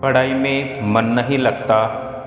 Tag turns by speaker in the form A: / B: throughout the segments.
A: पढ़ाई में मन नहीं लगता,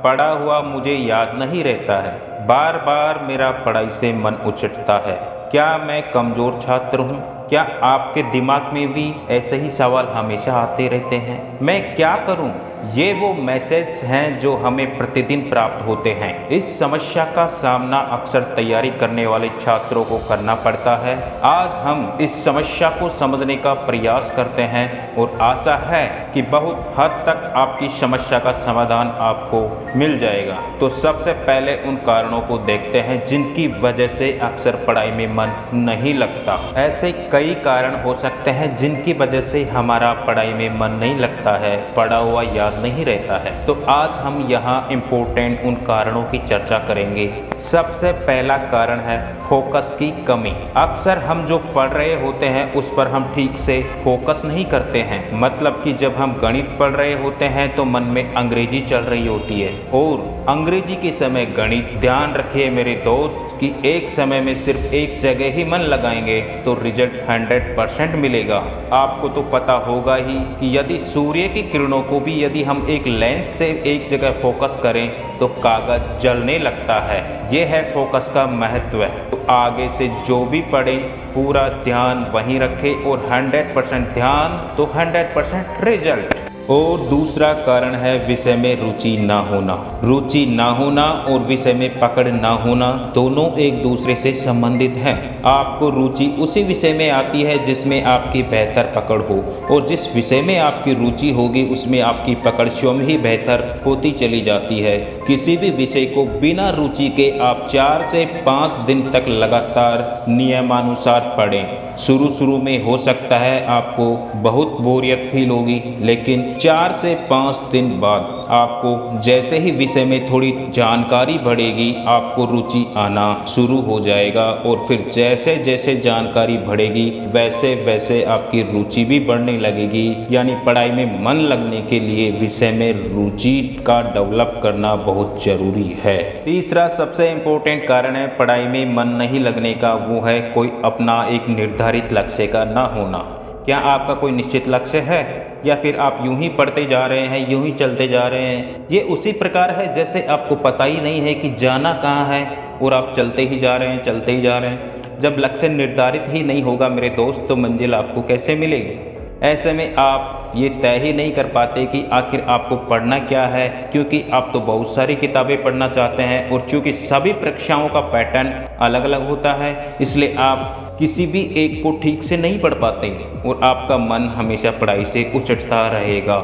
A: पढ़ा हुआ मुझे याद नहीं रहता है, बार बार मेरा पढ़ाई से मन उचटता है। क्या मैं कमज़ोर छात्र हूँ? क्या आपके दिमाग में भी ऐसे ही सवाल हमेशा आते रहते हैं? मैं क्या करूँ? ये वो मैसेज हैं जो हमें प्रतिदिन प्राप्त होते हैं। इस समस्या का सामना अक्सर तैयारी करने वाले छात्रों को करना पड़ता है। आज हम इस समस्या को समझने का प्रयास करते हैं और आशा है कि बहुत हद तक आपकी समस्या का समाधान आपको मिल जाएगा। तो सबसे पहले उन कारणों को देखते हैं जिनकी वजह से अक्सर पढ़ाई में मन नहीं लगता। ऐसे कई कारण हो सकते हैं जिनकी वजह से हमारा पढ़ाई में मन नहीं लगता है, पढ़ा हुआ याद नहीं रहता है। तो आज हम यहाँ इम्पोर्टेंट उन कारणों की चर्चा करेंगे। सबसे पहला कारण है फोकस की कमी। अक्सर हम जो पढ़ रहे होते हैं उस पर हम ठीक से फोकस नहीं करते हैं। मतलब कि जब हम गणित पढ़ रहे होते हैं तो मन में अंग्रेजी चल रही होती है और अंग्रेजी के समय गणित। ध्यान रखिए मेरे दोस्त कि एक समय में सिर्फ एक जगह ही मन लगाएंगे तो रिजल्ट 100% मिलेगा। आपको तो पता होगा ही कि यदि सूर्य की किरणों को भी यदि हम एक लेंस से एक जगह फोकस करें तो कागज जलने लगता है। यह है फोकस का महत्व। तो आगे से जो भी पढ़ें पूरा ध्यान वहीं रखें और 100% ध्यान तो 100% रिजल्ट। और दूसरा कारण है विषय में रुचि ना होना। रुचि ना होना और विषय में पकड़ ना होना दोनों एक दूसरे से संबंधित हैं। आपको रुचि उसी विषय में आती है जिसमें आपकी बेहतर पकड़ हो और जिस विषय में आपकी रुचि होगी उसमें आपकी पकड़ स्वयं ही बेहतर होती चली जाती है। किसी भी विषय को बिना रुचि के आप 4 से 5 दिन तक लगातार नियमानुसार पढ़ें। शुरू में हो सकता है आपको बहुत बोरियत फील होगी, लेकिन 4 से 5 दिन बाद आपको जैसे ही विषय में थोड़ी जानकारी बढ़ेगी आपको रुचि आना शुरू हो जाएगा और फिर जैसे जैसे जानकारी बढ़ेगी वैसे वैसे आपकी रुचि भी बढ़ने लगेगी। यानी पढ़ाई में मन लगने के लिए विषय में रुचि का डेवलप करना बहुत जरूरी है। तीसरा सबसे इम्पोर्टेंट कारण है पढ़ाई में मन नहीं लगने का, वो है कोई अपना एक निर्धारित लक्ष्य का ना होना। क्या आपका कोई निश्चित लक्ष्य है या फिर आप यूं ही पढ़ते जा रहे हैं, यूं ही चलते जा रहे हैं? ये उसी प्रकार है जैसे आपको पता ही नहीं है कि जाना कहाँ है और आप चलते ही जा रहे हैं, चलते ही जा रहे हैं। जब लक्ष्य निर्धारित ही नहीं होगा मेरे दोस्त तो मंजिल आपको कैसे मिलेगी? ऐसे में आप ये तय ही नहीं कर पाते कि आखिर आपको पढ़ना क्या है, क्योंकि आप तो बहुत सारी किताबें पढ़ना चाहते हैं और चूँकि सभी परीक्षाओं का पैटर्न अलग अलग होता है इसलिए आप किसी भी एक को ठीक से नहीं पढ़ पाते और आपका मन हमेशा पढ़ाई से उचटता रहेगा।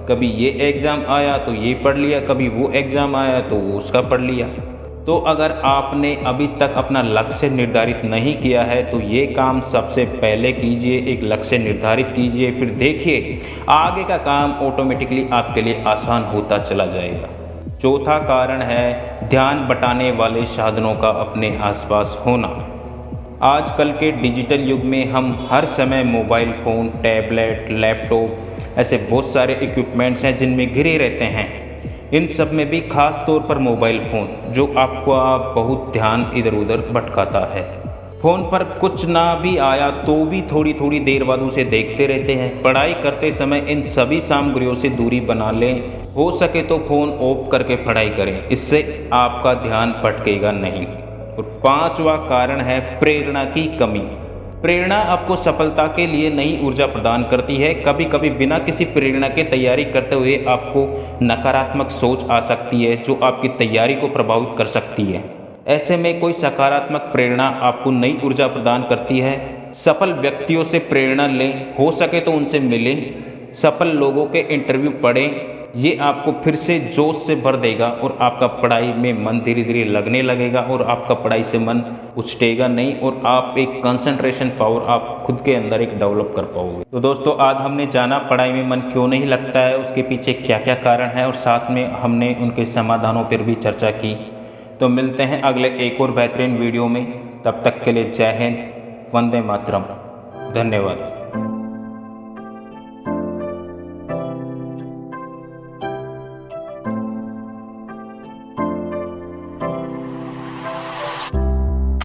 A: कभी ये एग्ज़ाम आया तो ये पढ़ लिया, कभी वो एग्ज़ाम आया तो वो उसका पढ़ लिया। तो अगर आपने अभी तक अपना लक्ष्य निर्धारित नहीं किया है तो ये काम सबसे पहले कीजिए, एक लक्ष्य निर्धारित कीजिए, फिर देखिए आगे का काम ऑटोमेटिकली आपके लिए आसान होता चला जाएगा। चौथा कारण है ध्यान बटाने वाले साधनों का अपने आसपास होना। आजकल के डिजिटल युग में हम हर समय मोबाइल फ़ोन, टैबलेट, लैपटॉप ऐसे बहुत सारे इक्विपमेंट्स हैं जिनमें घिरे रहते हैं। इन सब में भी खास तौर पर मोबाइल फ़ोन जो आपको बहुत ध्यान इधर उधर भटकाता है। फ़ोन पर कुछ ना भी आया तो भी थोड़ी थोड़ी देर बाद उसे देखते रहते हैं। पढ़ाई करते समय इन सभी सामग्रियों से दूरी बना लें। हो सके तो फ़ोन ऑफ करके पढ़ाई करें, इससे आपका ध्यान भटकेगा नहीं। और 5वां कारण है प्रेरणा की कमी। प्रेरणा आपको सफलता के लिए नई ऊर्जा प्रदान करती है। कभी कभी बिना किसी प्रेरणा के तैयारी करते हुए आपको नकारात्मक सोच आ सकती है जो आपकी तैयारी को प्रभावित कर सकती है। ऐसे में कोई सकारात्मक प्रेरणा आपको नई ऊर्जा प्रदान करती है। सफल व्यक्तियों से प्रेरणा लें, हो सके तो उनसे मिलें, सफल लोगों के इंटरव्यू पढ़ें। ये आपको फिर से जोश से भर देगा और आपका पढ़ाई में मन धीरे धीरे लगने लगेगा और आपका पढ़ाई से मन उचटेगा नहीं और आप एक कंसंट्रेशन पावर आप खुद के अंदर एक डेवलप कर पाओगे। तो दोस्तों आज हमने जाना पढ़ाई में मन क्यों नहीं लगता है, उसके पीछे क्या क्या कारण है और साथ में हमने उनके समाधानों पर भी चर्चा की। तो मिलते हैं अगले एक और बेहतरीन वीडियो में। तब तक के लिए जय हिंद, वंदे मातरम, धन्यवाद।